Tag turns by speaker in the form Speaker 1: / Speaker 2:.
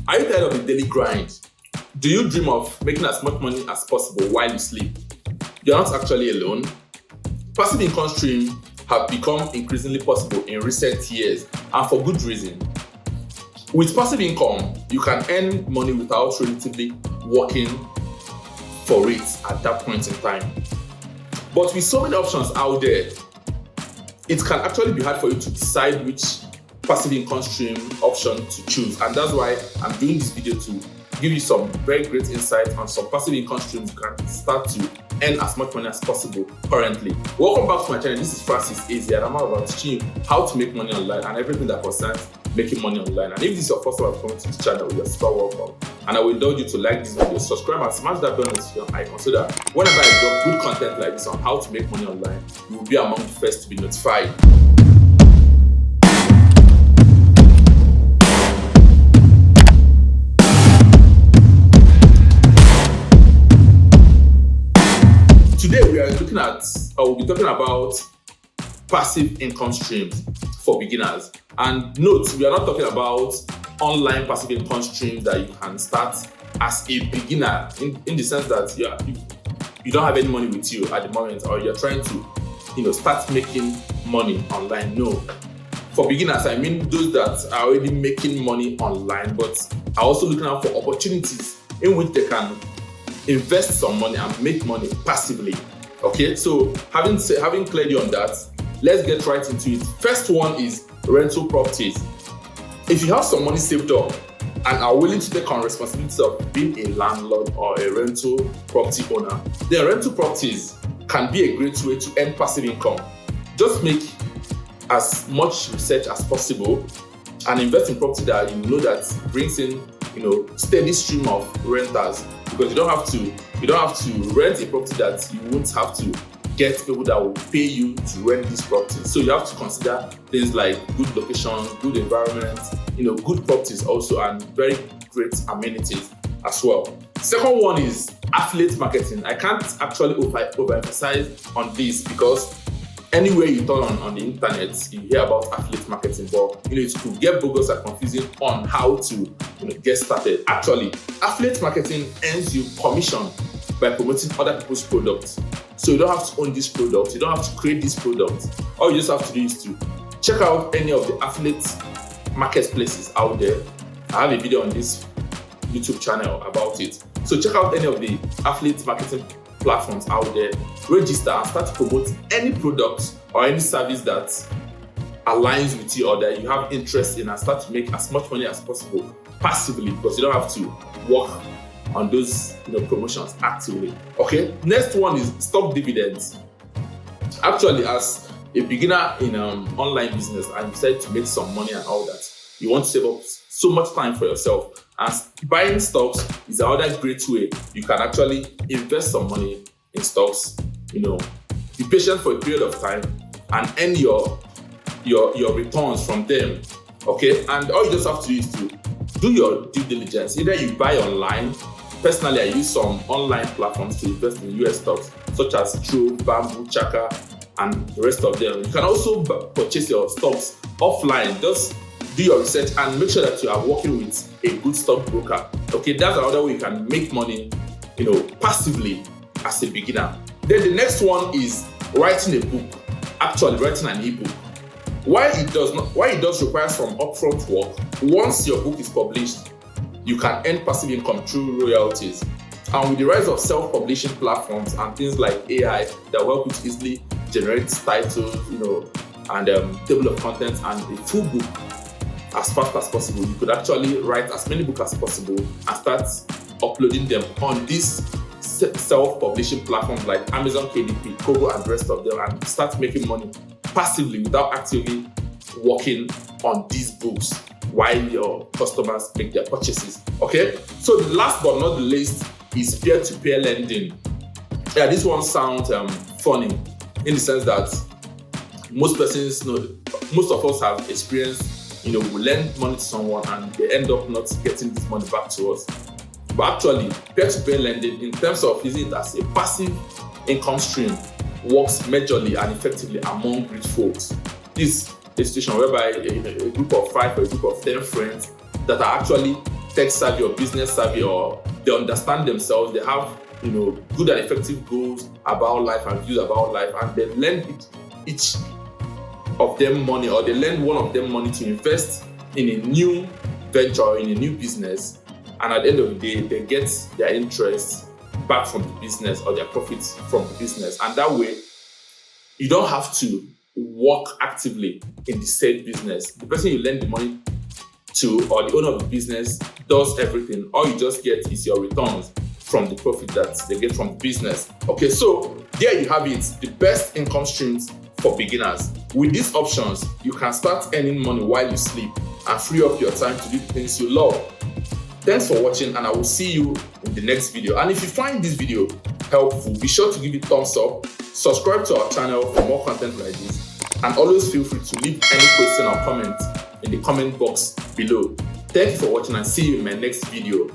Speaker 1: Are you tired of the daily grind? Do you dream of making as much money as possible while you sleep? You're not actually alone. Passive income streams have become increasingly possible in recent years, and for good reason. With passive income, you can earn money without relatively working for it at that point in time. But with so many options out there, it can actually be hard for you to decide which passive income stream option to choose. And that's why I'm doing this video to give you some very great insight on some passive income streams you can start to earn as much money as possible currently. Welcome back to my channel. This is Francis Easy, and I'm about teaching you how to make money online and everything that concerns making money online. And if this is your first time coming to this channel, you're super welcome. And I will indulge you to like this video, subscribe, and smash that bell notification icon so that whenever I drop good content like this on how to make money online, you will be among the first to be notified. Today we'll be talking about passive income streams for beginners. And note, we are not talking about online passive income streams that you can start as a beginner in the sense that you don't have any money with you at the moment, or you're trying to start making money online. No. For beginners, I mean those that are already making money online but are also looking out for opportunities in which they can invest some money and make money passively. Okay, so having cleared you on that, let's get right into it. First one is rental properties. If you have some money saved up and are willing to take on responsibility of being a landlord or a rental property owner, then rental properties can be a great way to earn passive income. Just make as much research as possible and invest in property that you know that brings in steady stream of renters, because you don't have to rent a property that you won't have to get people that will pay you to rent this property. So you have to consider things like good location, good environment, good properties also, and very great amenities as well. Second one is affiliate marketing. I can't actually overemphasize on this because anywhere you turn on the internet, you hear about affiliate marketing, but it could get bogus and confusing on how to get started. Actually, affiliate marketing earns you commission by promoting other people's products. So you don't have to own this product, you don't have to create this product. All you just have to do is to check out any of the affiliate marketplaces out there. I have a video on this YouTube channel about it. So check out any of the affiliate marketing platforms out there, register and start to promote any product or any service that aligns with you or that you have interest in, and start to make as much money as possible passively, because you don't have to work on those promotions actively. Okay, next one is stock dividends. Actually, as a beginner in online business and you decide to make some money and all that, you want to save up so much time for yourself, and buying stocks is another great way you can actually invest some money in stocks. Be patient for a period of time and earn your returns from them. Okay, and all you just have to do is to do your due diligence. Either you buy online. Personally, I use some online platforms to invest in US stocks such as True, Bamboo, Chaka, and the rest of them. You can also purchase your stocks offline. Just do your research and make sure that you are working with a good stockbroker. Okay, that's another way you can make money, passively as a beginner. Then the next one is writing a book. Actually, writing an ebook. While it does require some upfront work, once your book is published, you can earn passive income through royalties. And with the rise of self-publishing platforms and things like AI that will help you to easily generate titles, and table of contents and a full book as fast as possible, you could actually write as many books as possible and start uploading them on these self-publishing platforms like Amazon, KDP, Kobo, and the rest of them, and start making money passively without actively working on these books while your customers make their purchases. Okay, so the last but not the least is peer-to-peer lending. Yeah, this one sounds funny in the sense that most of us have experienced, we lend money to someone and they end up not getting this money back to us. But actually, peer-to-peer lending, in terms of using it as a passive income stream, works majorly and effectively among rich folks. This a situation whereby a group of 5 or a group of 10 friends that are actually tech savvy or business savvy, or they understand themselves, they have good and effective goals about life and views about life, and they lend each of them money, or they lend one of them money to invest in a new venture or in a new business, and at the end of the day they get their interest back from the business or their profits from the business. And that way you don't have to work actively in the said business. The person you lend the money to, or the owner of the business, does everything. All you just get is your returns from the profit that they get from the business. Okay, so there you have it, the best income streams for beginners. With these options, you can start earning money while you sleep and free up your time to do the things you love. Thanks for watching, and I will see you in the next video. And if you find this video helpful, be sure to give it a thumbs up, subscribe to our channel for more content like this, and always feel free to leave any question or comment in the comment box below. Thank you for watching, and see you in my next video.